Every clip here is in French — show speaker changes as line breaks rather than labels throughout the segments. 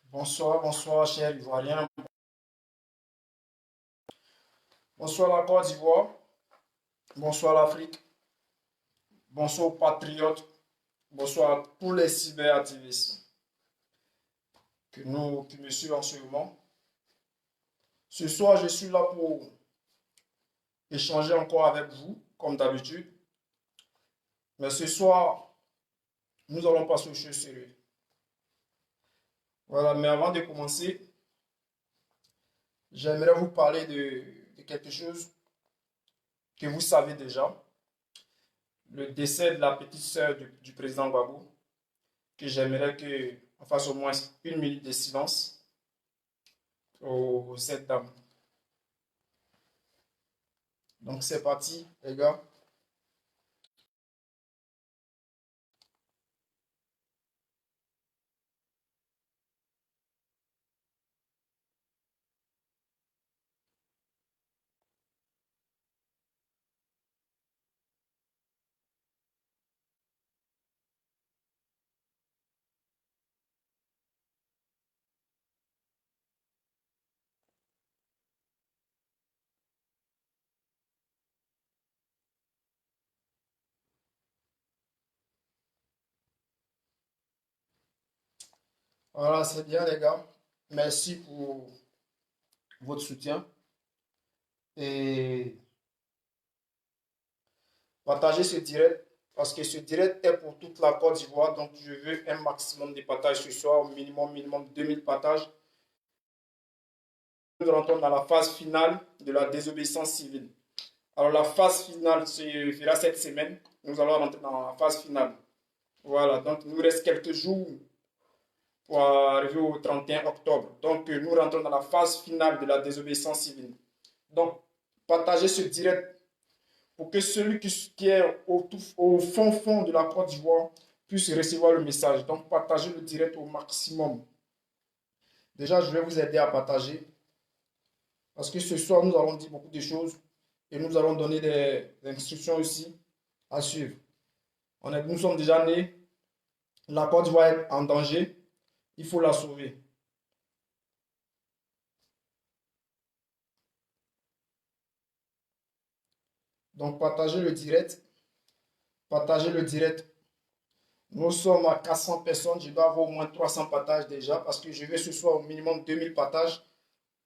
Bonsoir, bonsoir, chers Ivoiriens. Bonsoir la Côte d'Ivoire. Bonsoir l'Afrique. Bonsoir aux patriotes. Bonsoir à tous les cyberactivistes qui me suivent en ce moment. Ce soir, je suis là pour échanger encore avec vous, comme d'habitude. Mais ce soir, nous allons passer aux choses sérieuses. Voilà, mais avant de commencer, j'aimerais vous parler de quelque chose que vous savez déjà. Le décès de la petite sœur du président Gbagbo, que j'aimerais qu'on fasse au moins une minute de silence pour cette dame. Donc c'est parti, les gars. Voilà, c'est bien, les gars. Merci pour votre soutien. Et partagez ce direct parce que ce direct est pour toute la Côte d'Ivoire. Donc, je veux un maximum de partages ce soir, au minimum 2000 partages. Nous rentrons dans la phase finale de la désobéissance civile. Alors, la phase finale se fera cette semaine. Nous allons rentrer dans la phase finale. Voilà, donc il nous reste quelques jours pour arriver au 31 octobre. Donc, nous rentrons dans la phase finale de la désobéissance civile. Donc, partagez ce direct pour que celui qui est au fond de la Côte d'Ivoire puisse recevoir le message. Donc, partagez le direct au maximum. Déjà, je vais vous aider à partager parce que ce soir, nous allons dire beaucoup de choses et nous allons donner des instructions aussi à suivre. Nous sommes déjà nés, la Côte d'Ivoire est en danger, il faut la sauver. Donc, partagez le direct. Partagez le direct. Nous sommes à 400 personnes. Je dois avoir au moins 300 partages déjà parce que je vais ce soir au minimum 2000 partages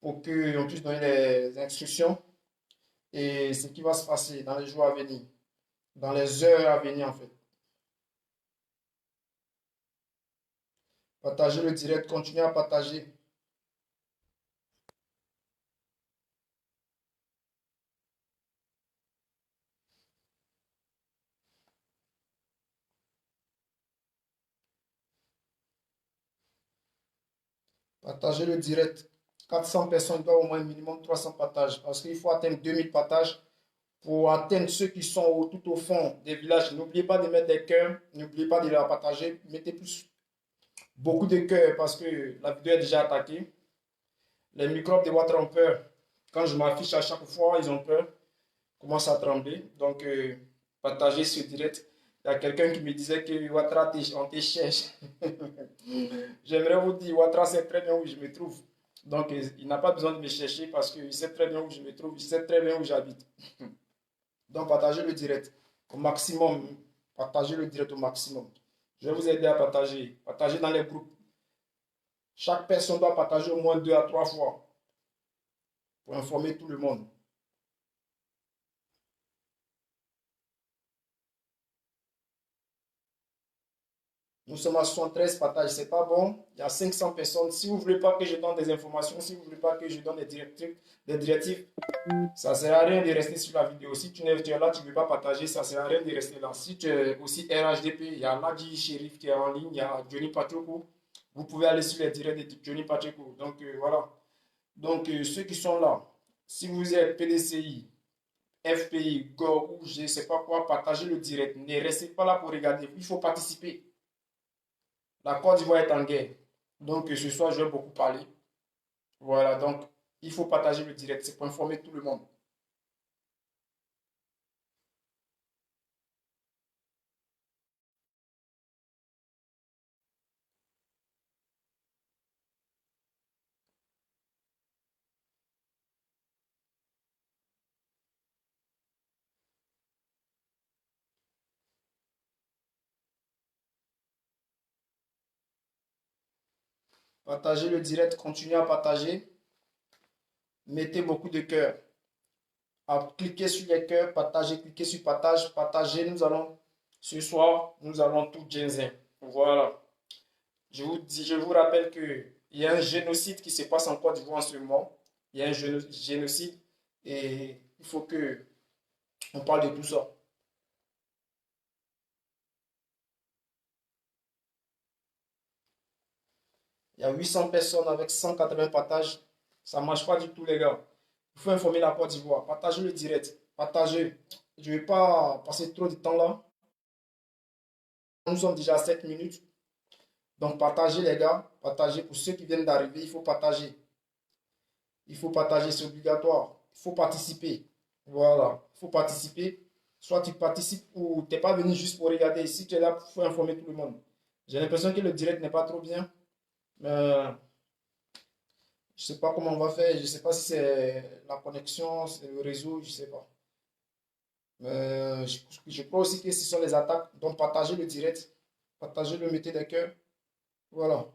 pour qu'on puisse donner les instructions et ce qui va se passer dans les jours à venir, dans les heures à venir en fait. Partagez le direct, continuez à partager. Partagez le direct. 400 personnes doivent au moins minimum 300 partages parce qu'il faut atteindre 2000 partages pour atteindre ceux qui sont tout au fond des villages. N'oubliez pas de mettre des cœurs, n'oubliez pas de la partager. Mettez plus Beaucoup de cœurs parce que la vidéo est déjà attaquée. Les microbes de Wattara ont peur. Quand je m'affiche à chaque fois, ils ont peur, commencent à trembler. Donc, partagez ce direct. Il y a quelqu'un qui me disait que Wattara, on te cherche. J'aimerais vous dire, Wattara sait très bien où je me trouve. Donc, il n'a pas besoin de me chercher parce qu'il sait très bien où je me trouve, il sait très bien où j'habite. Donc, partagez le direct au maximum. Partagez le direct au maximum. Je vais vous aider à partager. Partagez dans les groupes. Chaque personne doit partager au moins 2 à 3 fois pour informer tout le monde. Nous sommes à 73 partages, c'est pas bon. Il y a 500 personnes. Si vous ne voulez pas que je donne des informations, si vous ne voulez pas que je donne des directives, ça ne sert à rien de rester sur la vidéo. Si tu es là, tu ne veux pas partager, ça ne sert à rien de rester là. Si tu es aussi RHDP, il y a Nadi Sheriff qui est en ligne, il y a Johnny Pacheco. Vous pouvez aller sur les directs de Johnny Pacheco. Donc voilà. Donc ceux qui sont là, si vous êtes PDCI, FPI, GO ou je ne sais pas quoi, partagez le direct. Ne restez pas là pour regarder. Il faut participer. La Côte d'Ivoire est en guerre. Donc ce soir, je vais beaucoup parler. Voilà, donc il faut partager le direct. C'est pour informer tout le monde. Partagez le direct, continuez à partager. Mettez beaucoup de cœur. Cliquez sur les cœurs, partagez, cliquez sur partage, partagez. Ce soir, nous allons tout genzer. Voilà. Je vous rappelle qu'il y a un génocide qui se passe en Côte d'Ivoire en ce moment. Il y a un génocide et il faut que on parle de tout ça. Il y a 800 personnes avec 180 partages. Ça ne marche pas du tout, les gars. Il faut informer la Côte d'Ivoire. Partagez le direct. Partagez. Je ne vais pas passer trop de temps là. Nous sommes déjà à 7 minutes. Donc partagez, les gars. Partagez pour ceux qui viennent d'arriver. Il faut partager. Il faut partager, c'est obligatoire. Il faut participer. Voilà. Il faut participer. Soit tu participes ou tu n'es pas venu juste pour regarder. Si tu es là, il faut informer tout le monde. J'ai l'impression que le direct n'est pas trop bien. Mais je sais pas comment on va faire. Je sais pas si c'est la connexion, c'est le réseau, je sais pas. Mais je crois aussi que ce sont les attaques. Donc partagez le direct. Partagez le, mettez des cœurs. Voilà.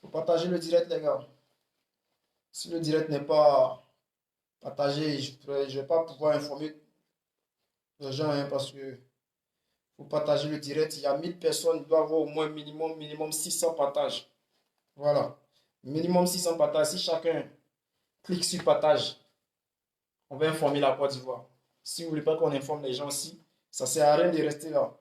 Faut partager le direct, les gars. Si le direct n'est pas partagé, je ne vais pas pouvoir informer les gens hein, parce que faut partager le direct. Il y a 1000 personnes, il doit y avoir au moins minimum 600 partages. Voilà. Minimum 600 partages. Si chacun clique sur partage, on va informer la Côte d'Ivoire. Si vous ne voulez pas qu'on informe les gens aussi, ça ne sert à rien de rester là.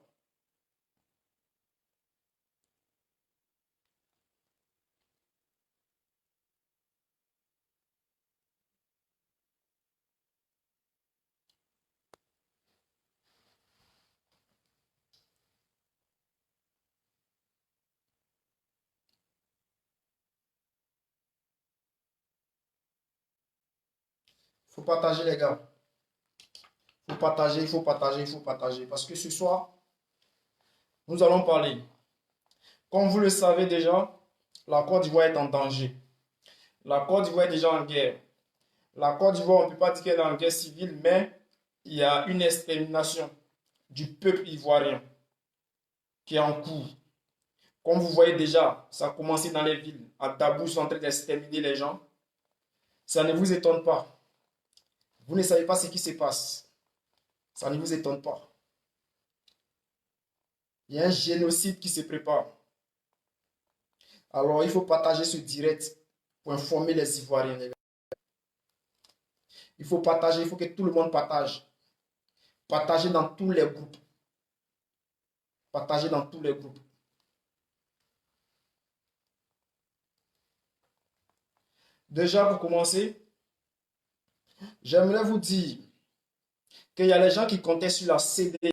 Il faut partager, les gars. Il faut partager, il faut partager, il faut partager. Parce que ce soir, nous allons parler. Comme vous le savez déjà, la Côte d'Ivoire est en danger. La Côte d'Ivoire est déjà en guerre. La Côte d'Ivoire, on ne peut pas dire qu'elle est en guerre civile, mais il y a une extermination du peuple ivoirien qui est en cours. Comme vous voyez déjà, ça a commencé dans les villes. À Dabou, ils sont en train d'exterminer les gens. Ça ne vous étonne pas. Vous ne savez pas ce qui se passe. Ça ne vous étonne pas. Il y a un génocide qui se prépare. Alors, il faut partager ce direct pour informer les Ivoiriens. Il faut partager, il faut que tout le monde partage. Partager dans tous les groupes. Partager dans tous les groupes. Déjà, pour commencer, j'aimerais vous dire qu'il y a les gens qui comptaient sur la CEDEAO.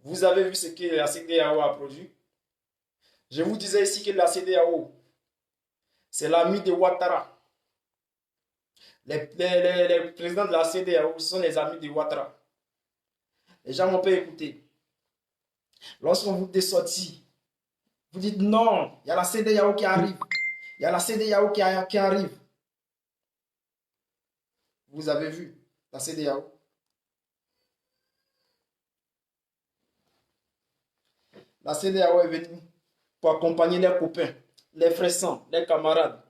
Vous avez vu ce que la CEDEAO a produit. Je vous disais ici que la CEDEAO, c'est l'ami de Ouattara. Les présidents de la CEDEAO sont les amis de Ouattara. Les gens m'ont pas écouté. Lorsqu'on vous dessortit, vous dites non, il y a la CEDEAO qui arrive. Il y a la CEDEAO qui arrive. Vous avez vu la CEDEAO. La CEDEAO est venue pour accompagner les copains, les frères, les camarades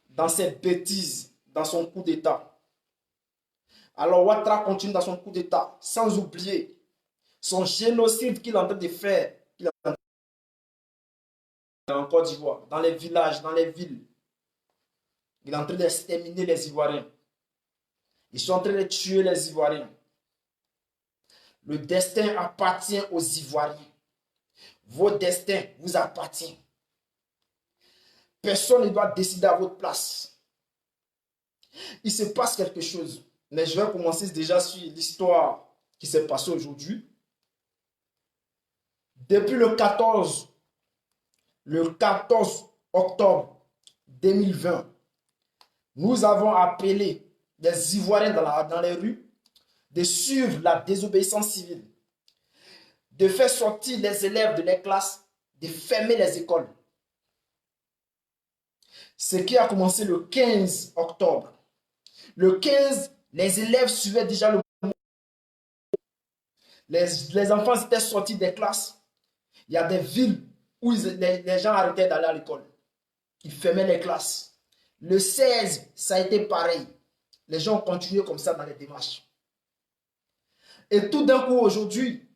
dans cette bêtise, dans son coup d'État. Alors Ouattara continue dans son coup d'État, sans oublier son génocide qu'il est en train de faire en Côte d'Ivoire, dans les villages, dans les villes. Il est en train d'exterminer les Ivoiriens. Ils sont en train de tuer les Ivoiriens. Le destin appartient aux Ivoiriens. Votre destin vous appartient. Personne ne doit décider à votre place. Il se passe quelque chose. Mais je vais commencer déjà sur l'histoire qui s'est passée aujourd'hui. Depuis le 14 octobre 2020, nous avons appelé les Ivoiriens dans les rues de suivre la désobéissance civile, de faire sortir les élèves de les classes, de fermer les écoles. Ce qui a commencé le 15 octobre. Le 15, les élèves suivaient déjà le... Les enfants étaient sortis des classes. Il y a des villes où les gens arrêtaient d'aller à l'école. Ils fermaient les classes. Le 16, ça a été pareil. Les gens ont continué comme ça dans les démarches. Et tout d'un coup, aujourd'hui,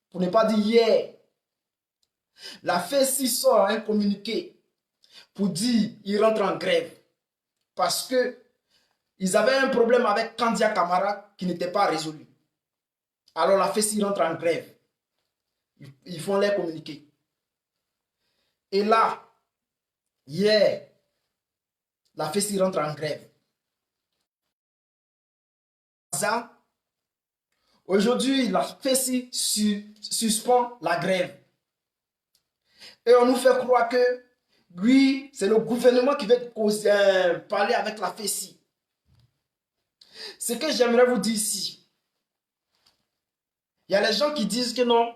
pour ne pas dire hier, la FESI sort un communiqué pour dire qu'ils rentrent en grève. Parce qu'ils avaient un problème avec Kandia Camara qui n'était pas résolu. Alors la FESI rentre en grève. Ils font les communiqués. Et là, hier, la FESI rentre en grève. Aujourd'hui, la FESI suspend la grève. Et on nous fait croire que, oui, c'est le gouvernement qui veut parler avec la FESI. Ce que j'aimerais vous dire ici, il y a les gens qui disent que non,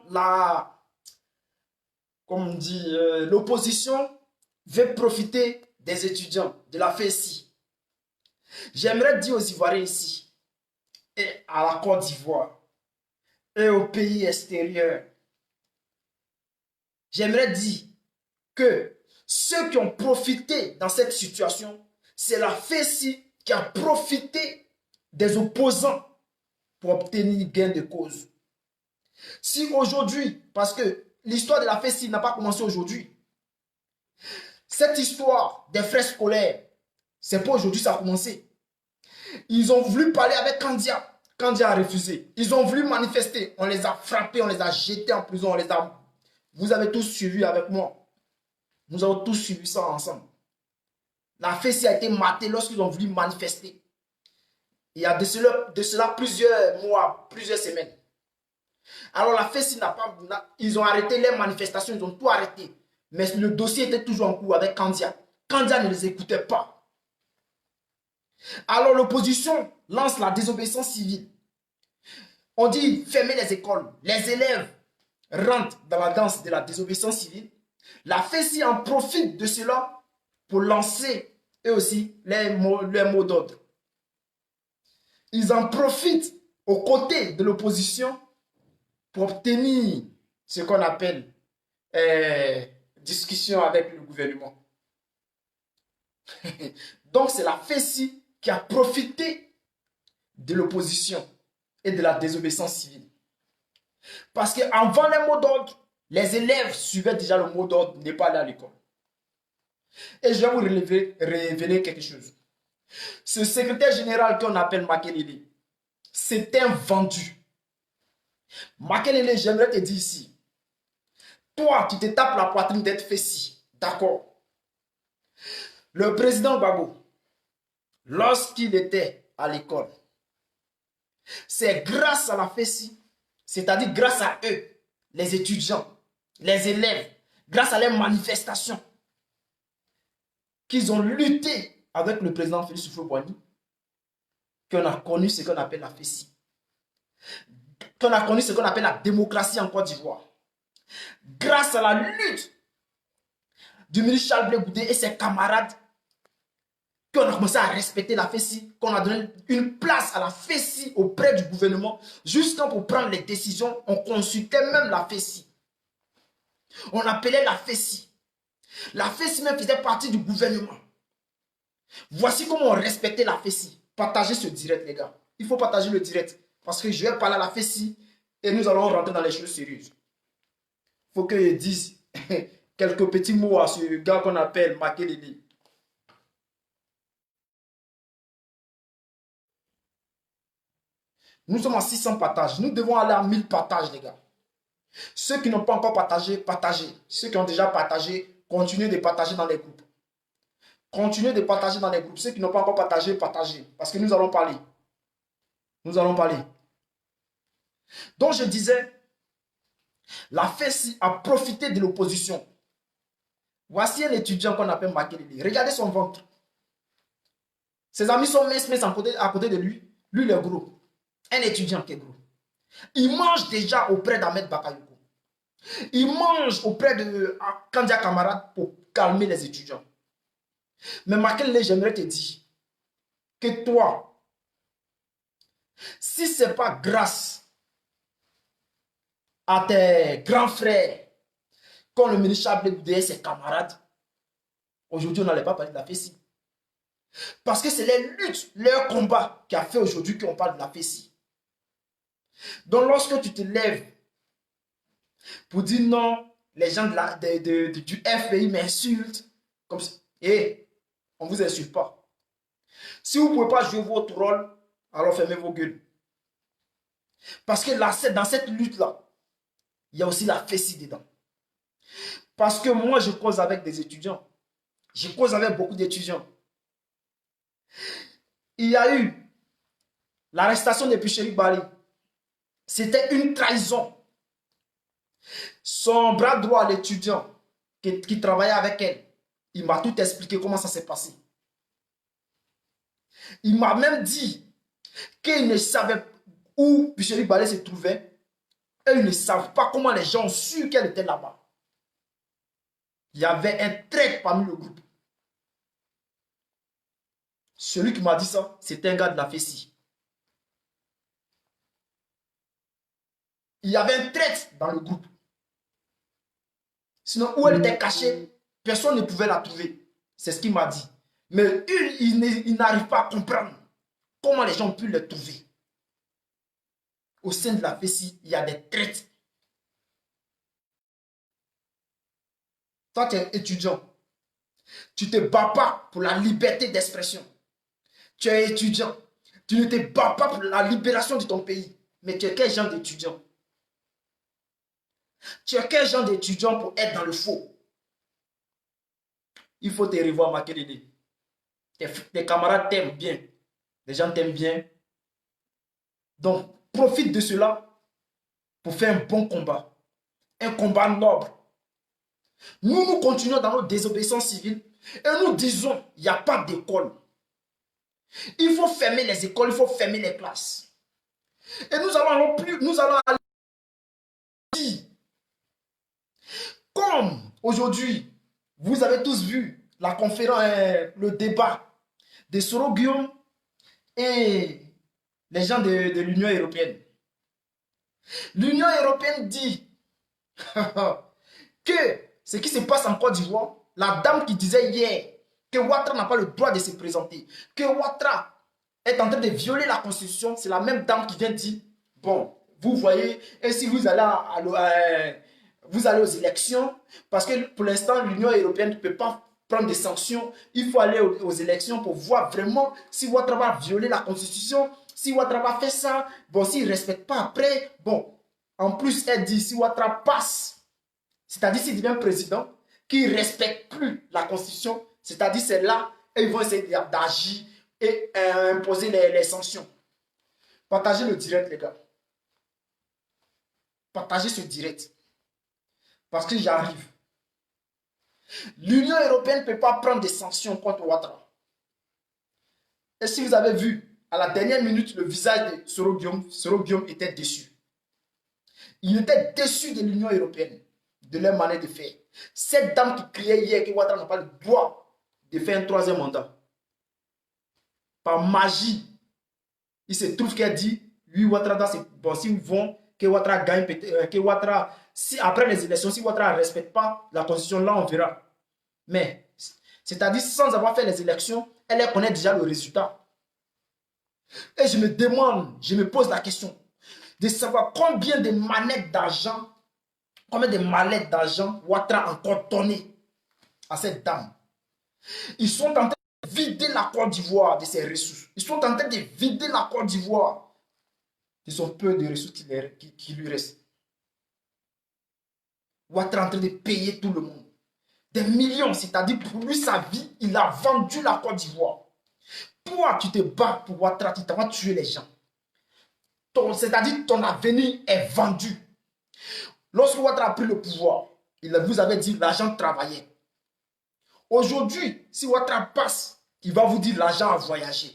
comme on dit, l'opposition veut profiter des étudiants de la FESI. J'aimerais dire aux Ivoiriens ici, et à la Côte d'Ivoire, et aux pays extérieurs, j'aimerais dire que ceux qui ont profité dans cette situation, c'est la FESI qui a profité des opposants pour obtenir gain de cause. Si aujourd'hui, parce que l'histoire de la FESI n'a pas commencé aujourd'hui, cette histoire des frais scolaires, c'est pas aujourd'hui que ça a commencé. Ils ont voulu parler avec Kandia. Kandia a refusé. Ils ont voulu manifester. On les a frappés, on les a jetés en prison, Vous avez tous suivi avec moi. Nous avons tous suivi ça ensemble. La FESI a été matée lorsqu'ils ont voulu manifester. Il y a de cela plusieurs mois, plusieurs semaines. Alors la FESI ils ont arrêté les manifestations, ils ont tout arrêté. Mais le dossier était toujours en cours avec Kandia. Kandia ne les écoutait pas. Alors l'opposition lance la désobéissance civile. On dit fermer les écoles. Les élèves rentrent dans la danse de la désobéissance civile. La FESI en profite de cela pour lancer eux aussi les mots d'ordre. Ils en profitent aux côtés de l'opposition pour obtenir ce qu'on appelle discussion avec le gouvernement. Donc c'est la FESI qui a profité de l'opposition et de la désobéissance civile. Parce qu'avant les mots d'ordre, les élèves suivaient déjà le mot d'ordre, n'est pas aller à l'école. Et je vais vous révéler quelque chose. Ce secrétaire général qu'on appelle Makelele, c'est un vendu. Makelele, j'aimerais te dire ici, toi, tu te tapes la poitrine d'être fessi. D'accord. Le président Gbagbo, lorsqu'il était à l'école, c'est grâce à la fessi, c'est-à-dire grâce à eux, les étudiants, les élèves, grâce à leurs manifestations, qu'ils ont lutté avec le président Félix Houphouët-Boigny, qu'on a connu ce qu'on appelle la fessi, qu'on a connu ce qu'on appelle la démocratie en Côte d'Ivoire. Grâce à la lutte du ministre Charles Blé Goudé et ses camarades, qu'on a commencé à respecter la fessi, qu'on a donné une place à la fessi auprès du gouvernement, jusqu'à pour prendre les décisions, on consultait même la fessi. On appelait la fessi. La fessi même faisait partie du gouvernement. Voici comment on respectait la fessi. Partagez ce direct, les gars. Il faut partager le direct. Parce que je vais parler à la fessi et nous allons rentrer dans les choses sérieuses. Il faut qu'ils disent quelques petits mots à ce gars qu'on appelle Makelele. Nous sommes à 600 partages. Nous devons aller à 1000 partages, les gars. Ceux qui n'ont pas encore partagé, partagez. Ceux qui ont déjà partagé, continuez de partager dans les groupes. Continuez de partager dans les groupes. Ceux qui n'ont pas encore partagé, partagez. Parce que nous allons parler. Nous allons parler. Donc je disais, la fessi a profité de l'opposition. Voici un étudiant qu'on appelle Makelele. Regardez son ventre. Ses amis sont minces à côté de lui. Lui, il est gros. Un étudiant qui est gros. Il mange déjà auprès d'Ahmed Bakayoko. Il mange auprès de Kandia Camarade pour calmer les étudiants. Mais Makelele, j'aimerais te dire que toi, si ce n'est pas grâce à tes grands frères, comme le ministre Charles Blé Goudé et ses camarades, aujourd'hui on n'allait pas parler de la fessi. Parce que c'est les luttes, leur combat qui a fait aujourd'hui qu'on parle de la fessi. Donc lorsque tu te lèves pour dire non, les gens du FPI m'insultent, comme ça, et on ne vous insulte pas. Si vous ne pouvez pas jouer votre rôle, alors fermez vos gueules. Parce que là, dans cette lutte-là, il y a aussi la fessi dedans. Parce que moi, je cause avec des étudiants. Je cause avec beaucoup d'étudiants. Il y a eu l'arrestation de Picheri Bali. C'était une trahison. Son bras droit, l'étudiant qui travaillait avec elle, il m'a tout expliqué comment ça s'est passé. Il m'a même dit qu'il ne savait où Picheri Bali se trouvait et ils ne savent pas comment les gens ont su qu'elle était là-bas. Il y avait un traître parmi le groupe. Celui qui m'a dit ça, c'était un gars de la fessi. Il y avait un traître dans le groupe. Sinon, où elle était cachée, personne ne pouvait la trouver. C'est ce qu'il m'a dit. Mais il n'arrive pas à comprendre comment les gens ont pu le trouver. Au sein de la fessi, il y a des traîtres. Toi, tu es étudiant. Tu ne te bats pas pour la liberté d'expression. Tu es étudiant. Tu ne te bats pas pour la libération de ton pays. Mais tu es quel genre d'étudiant? Tu es quel genre d'étudiant pour être dans le faux? Il faut te revoir, Makelele. Tes camarades t'aiment bien. Les gens t'aiment bien. Donc, profite de cela pour faire un bon combat. Un combat noble. Nous continuons dans notre désobéissance civile et nous disons, il n'y a pas d'école. Il faut fermer les écoles, il faut fermer les classes. Et nous allons aller comme aujourd'hui, vous avez tous vu la conférence, le débat de Soro Guillaume et les gens de l'Union européenne. L'Union européenne dit que ce qui se passe en Côte d'Ivoire, la dame qui disait hier que Ouattara n'a pas le droit de se présenter, que Ouattara est en train de violer la constitution, c'est la même dame qui vient dire, bon,
vous voyez, et si vous allez, vous allez aux élections, parce que pour l'instant, l'Union européenne ne peut pas prendre des sanctions, il faut aller aux élections pour voir vraiment si Ouattara va violer la Constitution, si Ouattara va faire ça, bon, s'il ne respecte pas après, bon, en plus, elle dit, si Ouattara passe, c'est-à-dire s'il devient président, qu'il ne respecte plus la Constitution, c'est-à-dire c'est là, et ils vont essayer d'agir et imposer les sanctions. Partagez le direct, les gars. Partagez ce direct. Parce que j'arrive. L'Union européenne ne peut pas prendre des sanctions contre Ouattara. Et si vous avez vu, à la dernière minute, le visage de Soro Guillaume était déçu. Il était déçu de l'Union européenne, de leur manière de faire. Cette dame qui criait hier que Ouattara n'a pas le droit de faire un troisième mandat. Par magie, il se trouve qu'elle dit, oui, Ouattara, c'est bon, s'ils vont, que Ouattara gagne, que Ouattara, si après les élections, si Ouattara ne respecte pas la constitution, là, on verra. Mais, c'est-à-dire, sans avoir fait les élections, elle connaît déjà le résultat. Et je me demande, je me pose la question, de savoir combien de manettes d'argent, combien de mallettes d'argent Ouattara a encore donné à cette dame. Ils sont en train de vider la Côte d'Ivoire de ses ressources. Ils sont en train de vider la Côte d'Ivoire de son peu de ressources qui lui restent. Ouattara est en train de payer tout le monde. Des millions, c'est-à-dire pour lui, sa vie, il a vendu la Côte d'Ivoire. Toi, tu te bats pour Ouattara, tu vas tuer les gens. C'est-à-dire ton avenir est vendu. Lorsque Ouattara a pris le pouvoir, il vous avait dit l'argent travaillait. Aujourd'hui, si Ouattara passe, il va vous dire l'argent a voyagé.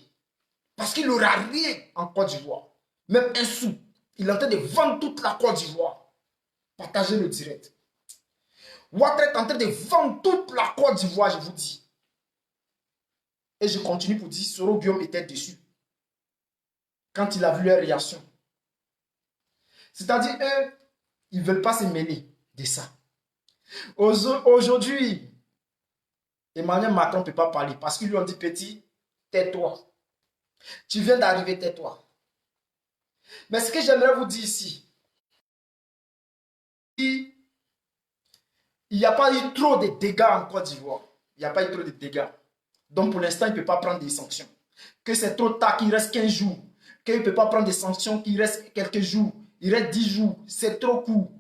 Parce qu'il n'aura rien en Côte d'Ivoire. Même un sou. Il est en train de vendre toute la Côte d'Ivoire. Partagez le direct. Ouattara est en train de vendre toute la Côte d'Ivoire, je vous dis. Et je continue pour dire, Soro Guillaume était déçu. Quand il a vu leur réaction. C'est-à-dire, eux, ils ne veulent pas se mêler de ça. Aujourd'hui, Emmanuel Macron ne peut pas parler parce qu'ils lui ont dit, petit, tais-toi. Tu viens d'arriver, tais-toi. Mais ce que j'aimerais vous dire ici, il n'y a pas eu trop de dégâts en Côte d'Ivoire. Il n'y a pas eu trop de dégâts. Donc pour l'instant, il ne peut pas prendre des sanctions. Que c'est trop tard, qu'il reste 15 jours. Qu'il ne peut pas prendre des sanctions, qu'il reste quelques jours. Il reste 10 jours. C'est trop court.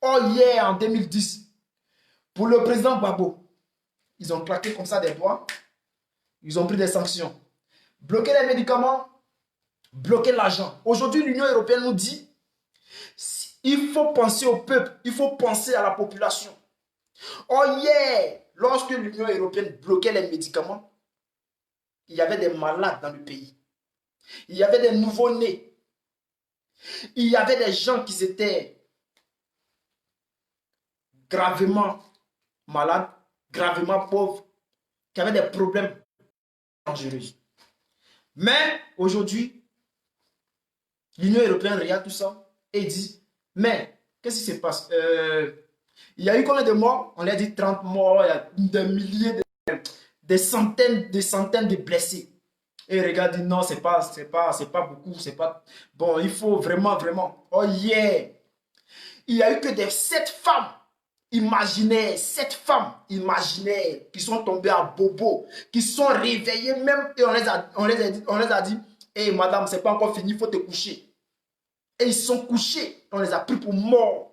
Oh, hier, en 2010, pour le président Gbagbo, ils ont claqué comme ça des doigts. Ils ont pris des sanctions. Bloquer les médicaments, bloquer l'argent. Aujourd'hui, l'Union européenne nous dit, il faut penser au peuple, il faut penser à la population. Oh hier, lorsque l'Union européenne bloquait les médicaments, il y avait des malades dans le pays. Il y avait des nouveau-nés. Il y avait des gens qui étaient gravement malades, gravement pauvres, qui avaient des problèmes dangereux. Mais aujourd'hui, l'Union européenne regarde tout ça et dit, mais qu'est-ce qui se passe? Il y a eu combien de morts? On l'a dit 30 morts, il y a des milliers, des centaines de blessés. Et regarde, non, c'est pas beaucoup, c'est pas... Bon, il faut vraiment. Oh yeah! Il y a eu que 7 femmes imaginaires, 7 femmes imaginaires qui sont tombées à bobo, qui sont réveillées même, et on les a dit, hey, madame, c'est pas encore fini, il faut te coucher. Et ils sont couchés, on les a pris pour morts.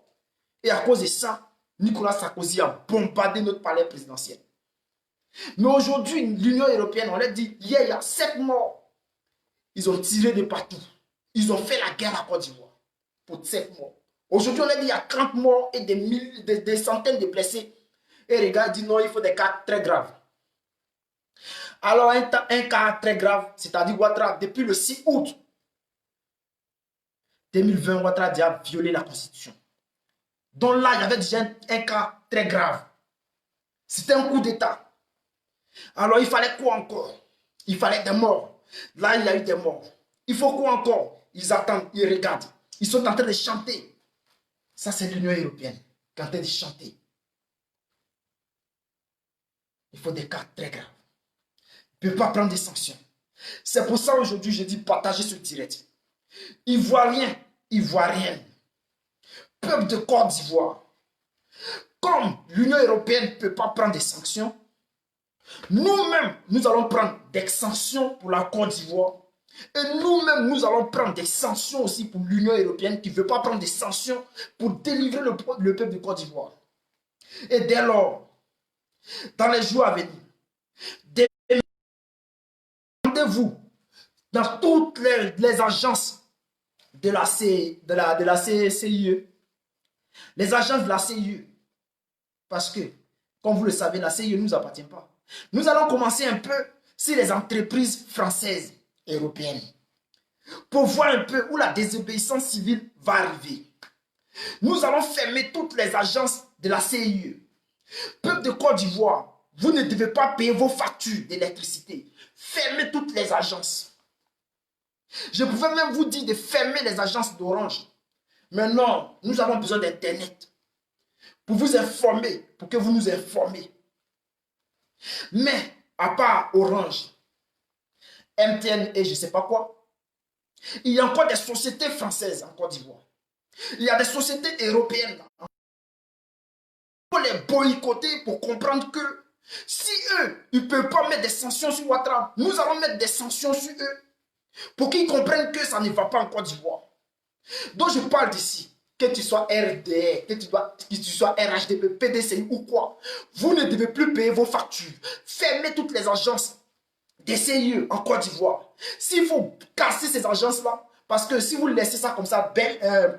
Et à cause de ça, Nicolas Sarkozy a bombardé notre palais présidentiel. Mais aujourd'hui, l'Union européenne, on l'a dit, hier, il y a 7 morts. Ils ont tiré de partout. Ils ont fait la guerre à Côte d'Ivoire pour 7 morts. Aujourd'hui, on a dit, il y a 30 morts et des centaines de blessés. Et les gars disent, non, il faut des cas très graves. Alors, un cas très grave, c'est-à-dire Ouattara, depuis le 6 août 2020, Ouattara a déjà violé la Constitution. Donc là, il y avait déjà un cas très grave. C'était un coup d'État. Alors, il fallait quoi encore? Il fallait des morts. Là, il y a eu des morts. Il faut quoi encore? Ils attendent, ils regardent. Ils sont en train de chanter. Ça, c'est l'Union européenne qui est en train de chanter. Il faut des cas très graves. Il ne peut pas prendre des sanctions. C'est pour ça, aujourd'hui, je dis partagez ce direct. Ivoiriens, ivoirienne, peuple de Côte d'Ivoire, comme l'Union européenne ne peut pas prendre des sanctions, nous-mêmes, nous allons prendre des sanctions pour la Côte d'Ivoire. Et nous-mêmes, nous allons prendre des sanctions aussi pour l'Union européenne qui ne veut pas prendre des sanctions pour délivrer le peuple de Côte d'Ivoire. Et dès lors, dans les jours à venir, demandez-vous dans toutes les agences de la CIE, les agences de la CIE, parce que, comme vous le savez, la CIE ne nous appartient pas. Nous allons commencer un peu sur les entreprises françaises et européennes pour voir un peu où la désobéissance civile va arriver. Nous allons fermer toutes les agences de la CIE. Peuple de Côte d'Ivoire, vous ne devez pas payer vos factures d'électricité. Fermez toutes les agences. Je pouvais même vous dire de fermer les agences d'Orange. Mais non, nous avons besoin d'Internet pour vous informer, pour que vous nous informez. Mais, à part Orange, MTN et je ne sais pas quoi, il y a encore des sociétés françaises en Côte d'Ivoire. Il y a des sociétés européennes. Il faut les boycotter pour comprendre que si eux, ils ne peuvent pas mettre des sanctions sur Ouattara, nous allons mettre des sanctions sur eux pour qu'ils comprennent que ça ne va pas en Côte d'Ivoire. Donc je parle d'ici. Que tu sois RDR, que tu sois RHDP, PDCI ou quoi, vous ne devez plus payer vos factures. Fermez toutes les agences des CIE en Côte d'Ivoire. S'il faut casser ces agences-là, parce que si vous laissez ça comme ça,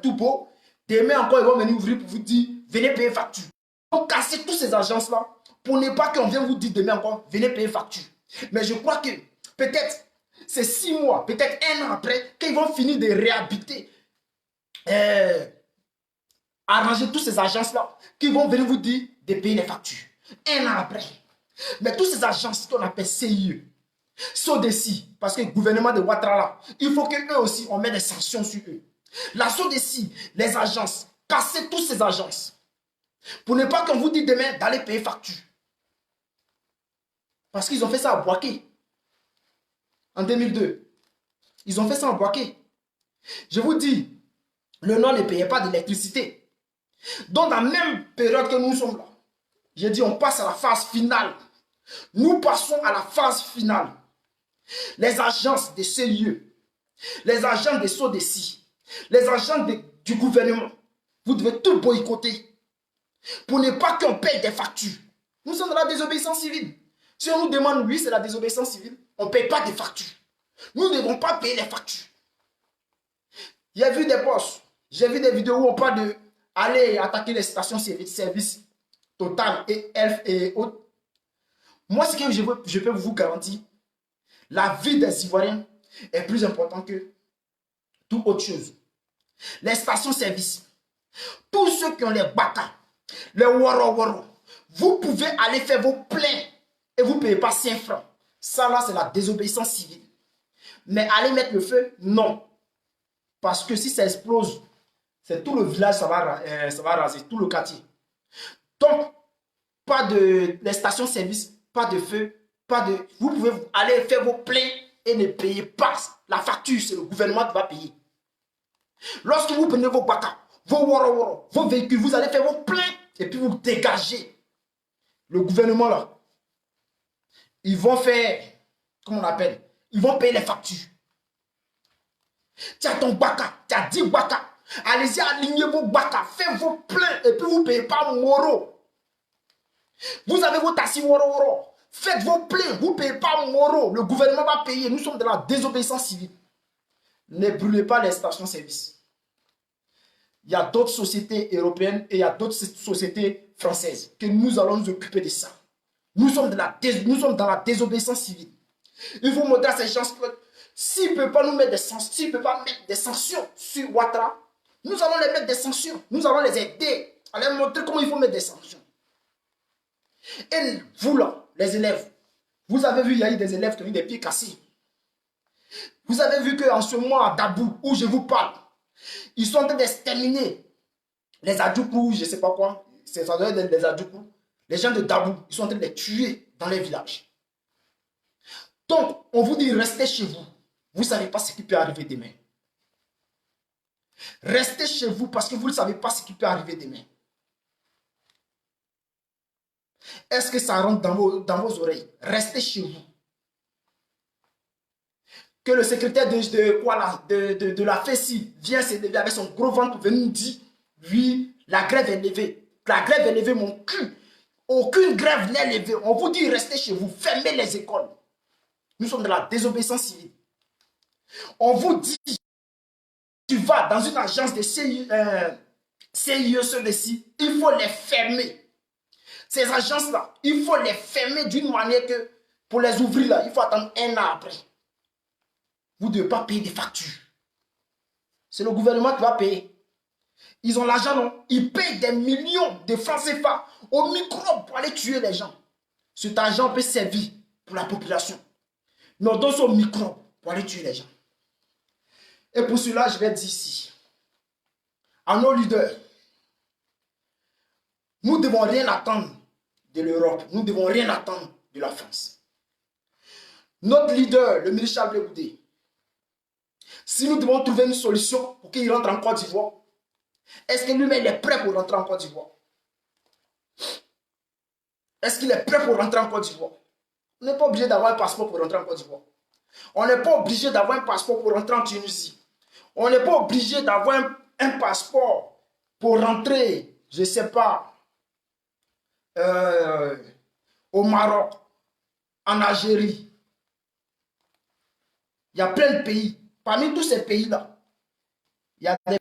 tout beau, demain encore ils vont venir ouvrir pour vous dire, venez payer facture. Donc casser toutes ces agences-là, pour ne pas qu'on vienne vous dire demain encore, venez payer facture. Mais je crois que peut-être c'est 6 mois, peut-être 1 an après, qu'ils vont finir de réhabiliter. Arranger toutes ces agences-là qui vont venir vous dire de payer les factures. 1 an après. Mais toutes ces agences qu'on appelle CIE, SODECI, parce que le gouvernement de Ouattara, il faut qu'eux aussi, on mette des sanctions sur eux. La SODECI, les agences, cassez toutes ces agences. Pour ne pas qu'on vous dise demain d'aller payer facture. Parce qu'ils ont fait ça à Boaké. En 2002. Ils ont fait ça à Boaké. Je vous dis, le Nord ne payait pas d'électricité. Donc, dans la même période que nous sommes là, j'ai dit, on passe à la phase finale. Nous passons à la phase finale. Les agences de CIE, les agents de SODECI, les agents du gouvernement, vous devez tout boycotter pour ne pas qu'on paye des factures. Nous sommes dans la désobéissance civile. Si on nous demande, oui, c'est la désobéissance civile, on ne paye pas des factures. Nous ne devons pas payer les factures. Il y a vu des posts, j'ai vu des vidéos où on parle de aller attaquer les stations-service Total et Elf et autres. Moi, ce que je peux vous garantir, la vie des Ivoiriens est plus importante que toute autre chose. Les stations-service, tous ceux qui ont les baka, les woro-woro, vous pouvez aller faire vos plaintes et vous ne payez pas 5 francs. Ça là, c'est la désobéissance civile. Mais aller mettre le feu, non. Parce que si ça explose, c'est tout le village, ça va raser, tout le quartier. Donc, pas de les stations-service, pas de feu, pas de... Vous pouvez aller faire vos plaintes et ne payez pas. La facture, c'est le gouvernement qui va payer. Lorsque vous prenez vos baka, vos woro-woro, vos véhicules, vous allez faire vos plaintes et puis vous dégagez. Le gouvernement là, ils vont faire, comment on appelle, ils vont payer les factures. Tu as ton baka, tu as 10 baka. Allez-y, alignez vos baka, faites vos plaintes et puis vous ne payez pas moro. Vous avez vos tassis woro-woro. Faites vos plaintes, vous ne payez pas moro. Le gouvernement va payer. Nous sommes dans la désobéissance civile. Ne brûlez pas les stations-service. Il y a d'autres sociétés européennes et il y a d'autres sociétés françaises que nous allons nous occuper de ça. Nous sommes dans la désobéissance civile. Il faut montrer à ces gens que s'ils ne peuvent pas nous mettre des sanctions, s'ils ne peuvent pas mettre des sanctions sur Ouattara, nous allons les mettre des sanctions. Nous allons les aider à leur montrer comment il faut mettre des sanctions. Et vous là, les élèves, vous avez vu, il y a eu des élèves qui ont eu des pieds cassés. Vous avez vu qu'en ce moment à Dabou, où je vous parle, ils sont en train d'exterminer les Adjoukou, je ne sais pas quoi, c'est ça doit être les Adjoukou, les gens de Dabou, ils sont en train de les tuer dans les villages. Donc, on vous dit restez chez vous. Vous ne savez pas ce qui peut arriver demain. Restez chez vous parce que vous ne savez pas ce qui peut arriver demain. Est-ce que ça rentre dans vos oreilles? Restez chez vous. Que le secrétaire de la FESI vient se lever avec son gros ventre pour venir nous dire, oui, la grève est levée. La grève est levée, mon cul. Aucune grève n'est levée. On vous dit, restez chez vous, fermez les écoles. Nous sommes dans la désobéissance civile. On vous dit, tu vas dans une agence de CIE, il faut les fermer. Ces agences-là, il faut les fermer d'une manière que, pour les ouvrir là, il faut attendre 1 an après. Vous ne devez pas payer des factures. C'est le gouvernement qui va payer. Ils ont l'argent, non? Ils payent des millions de francs CFA au microbe pour aller tuer les gens. Cet argent peut servir pour la population. Mais on donne ça au microbe pour aller tuer les gens. Et pour cela, je vais dire ici, à nos leaders, nous ne devons rien attendre de l'Europe. Nous ne devons rien attendre de la France. Notre leader, le ministre Charles Goudé, si nous devons trouver une solution pour qu'il rentre en Côte d'Ivoire, est-ce que lui-même est prêt pour rentrer en Côte d'Ivoire? Est-ce qu'il est prêt pour rentrer en Côte d'Ivoire? On n'est pas obligé d'avoir un passeport pour rentrer en Côte d'Ivoire. On n'est pas obligé d'avoir un passeport pour rentrer en Tunisie. On n'est pas obligé d'avoir un passeport pour rentrer, je ne sais pas, au Maroc, en Algérie. Il y a plein de pays. Parmi tous ces pays-là, il y a des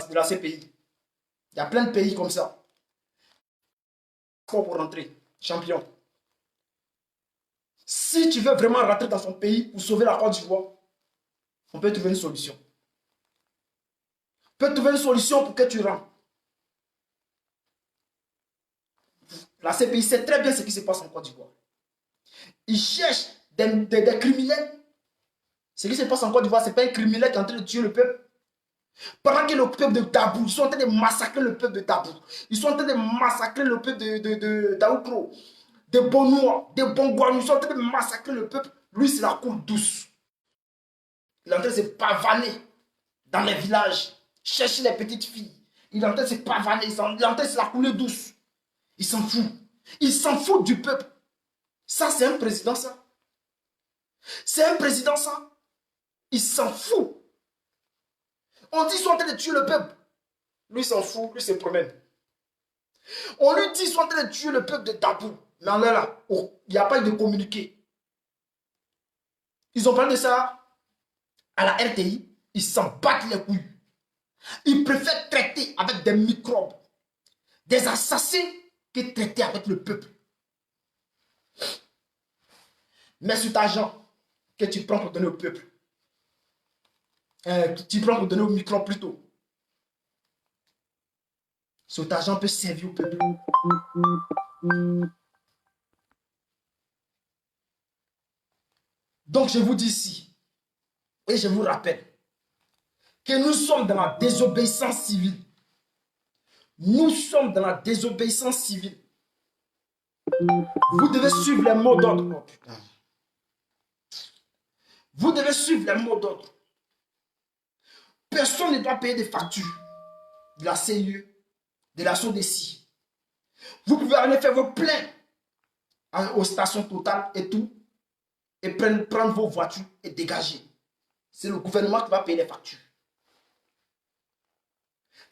de la CPI. Il y a plein de pays comme ça. Pour rentrer, champion. Si tu veux vraiment rentrer dans son pays pour sauver la Côte d'Ivoire, on peut trouver une solution. On peut trouver une solution pour que tu rentres. La CPI sait très bien ce qui se passe en Côte d'Ivoire. Ils cherchent des criminels. Ce qui se passe en Côte d'Ivoire, ce n'est pas un criminel qui est en train de tuer le peuple. Pendant que le peuple de Dabou, ils sont en train de massacrer le peuple de Dabou. Ils sont en train de massacrer le peuple de Daoukro, de Bonois, de Bongouanou. Ils sont en train de massacrer le peuple. Lui, c'est la cour douce. Il est en train de se pavaner dans les villages, chercher les petites filles. Il est en train de se pavaner, il est en train de se la couler douce. Il s'en fout. Il s'en fout du peuple. Ça, c'est un président, ça. C'est un président, ça. Il s'en fout. On dit qu'ils sont en train de tuer le peuple. Lui, il s'en fout, lui, il se promène. On lui dit qu'ils sont en train de tuer le peuple de Dabou. Mais en là, oh, il n'y a pas eu de communiqué. Ils ont parlé de ça à la RTI. Ils s'en battent les couilles. Ils préfèrent traiter avec des microbes, des assassins, que traiter avec le peuple. Mais cet argent que tu prends pour donner au peuple, tu prends pour donner au microbe plutôt, cet argent peut servir au peuple. Donc je vous dis ici, et je vous rappelle, que nous sommes dans la désobéissance civile. Nous sommes dans la désobéissance civile. Vous devez suivre les mots d'ordre. Oh, putain. Vous devez suivre les mots d'ordre. Personne ne doit payer des factures de la CIE, de la SODECI. Vous pouvez aller faire vos plaintes aux stations Total et tout, et prendre vos voitures et dégager. C'est le gouvernement qui va payer les factures.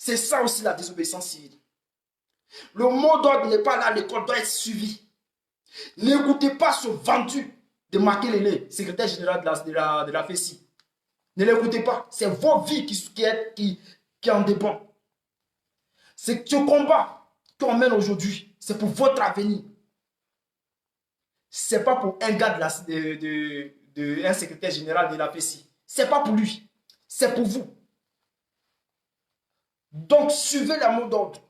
C'est ça aussi la désobéissance civile. Le mot d'ordre n'est pas là, l'école doit être suivie. N'écoutez pas ce vendu de Makelele, secrétaire général de la FESI. Ne l'écoutez pas. C'est vos vies qui en dépendent. Ce combat qu'on mène aujourd'hui, c'est pour votre avenir. Ce n'est pas pour un gars un secrétaire général de la FESI. Ce n'est pas pour lui. C'est pour vous. Donc, suivez les mots d'ordre.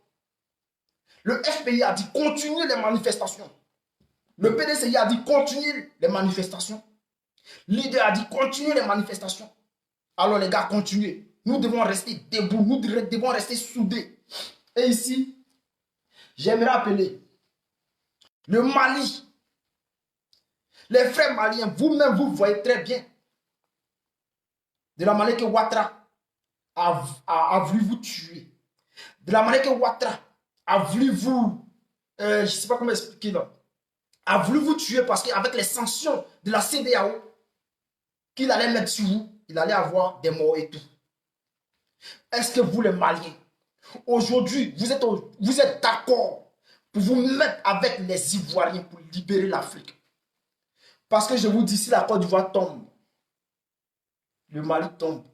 Le FPI a dit continuez les manifestations. Le PDCI a dit continuez les manifestations. Leader a dit continuez les manifestations. Alors les gars, continuez. Nous devons rester debout. Nous devons rester soudés. Et ici, j'aimerais appeler le Mali. Les frères maliens, vous-même, vous voyez très bien de la manière que Ouattara a voulu vous tuer, de la manière que Ouattara a voulu vous, je ne sais pas comment expliquer là, a voulu vous tuer parce qu'avec les sanctions de la CEDEAO qu'il allait mettre sur vous, il allait avoir des morts et tout. Est-ce que vous les Maliens, aujourd'hui, vous êtes d'accord pour vous mettre avec les Ivoiriens pour libérer l'Afrique? Parce que je vous dis, si la Côte d'Ivoire tombe, le Mali tombe,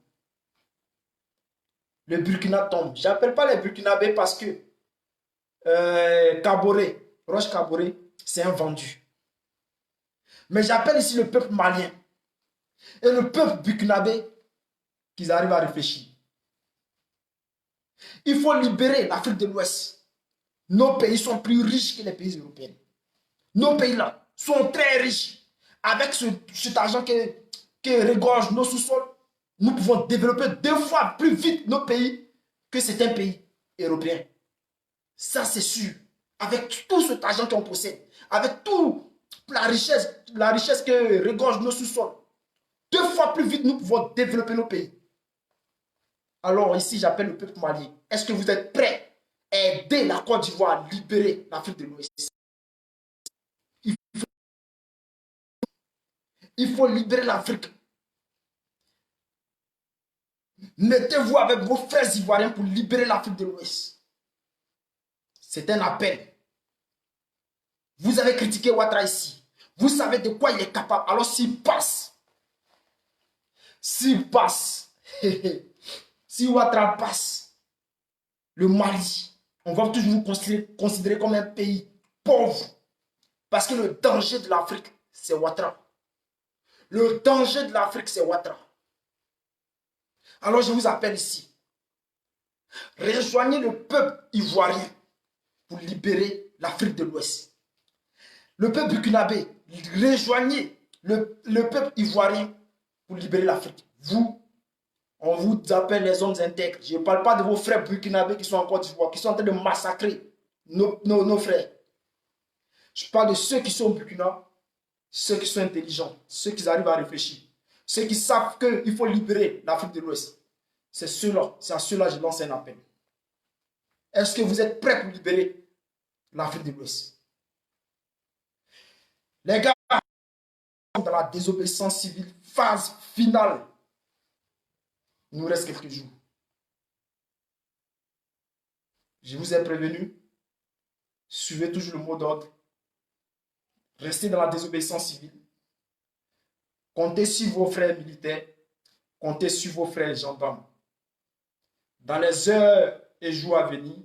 le Burkina tombe. Je n'appelle pas les Burkinabés parce que Kaboré, Roche Kaboré, c'est un vendu. Mais j'appelle ici le peuple malien et le peuple burkinabé qu'ils arrivent à réfléchir. Il faut libérer l'Afrique de l'Ouest. Nos pays sont plus riches que les pays européens. Nos pays-là sont très riches. Avec cet argent qui regorge nos sous-sols, nous pouvons développer 2 fois plus vite nos pays que certains pays européens. Ça, c'est sûr. Avec tout cet argent qu'on possède, avec toute la richesse que regorge nos sous-sols, 2 fois plus vite, nous pouvons développer nos pays. Alors ici, j'appelle le peuple malien. Est-ce que vous êtes prêts à aider la Côte d'Ivoire à libérer l'Afrique de l'Ouest? Il faut libérer l'Afrique. Mettez-vous avec vos frères ivoiriens pour libérer l'Afrique de l'Ouest. C'est un appel. Vous avez critiqué Ouattara ici. Vous savez de quoi il est capable. Alors s'il passe, si Ouattara passe, le Mali, on va toujours vous considérer comme un pays pauvre. Parce que le danger de l'Afrique, c'est Ouattara. Le danger de l'Afrique, c'est Ouattara. Alors je vous appelle ici. Rejoignez le peuple ivoirien pour libérer l'Afrique de l'Ouest. Le peuple burkinabé, rejoignez le peuple ivoirien pour libérer l'Afrique. Vous, on vous appelle les hommes intègres. Je ne parle pas de vos frères burkinabés qui sont en Côte d'Ivoire, qui sont en train de massacrer nos frères. Je parle de ceux qui sont au Burkina, ceux qui sont intelligents, ceux qui arrivent à réfléchir, ceux qui savent qu'il faut libérer l'Afrique de l'Ouest. C'est à ceux-là que je lance un appel. Est-ce que vous êtes prêts pour libérer l'Afrique de l'Ouest? Les gars, dans la désobéissance civile, phase finale. Il nous reste quelques jours. Je vous ai prévenu. Suivez toujours le mot d'ordre. Restez dans la désobéissance civile. Comptez sur vos frères militaires. Comptez sur vos frères gendarmes. Dans les heures et jours à venir,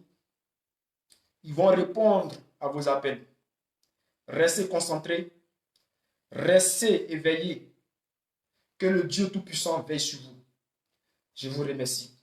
ils vont répondre à vos appels. Restez concentrés. Restez éveillés. Que le Dieu Tout-Puissant veille sur vous. Je vous remercie.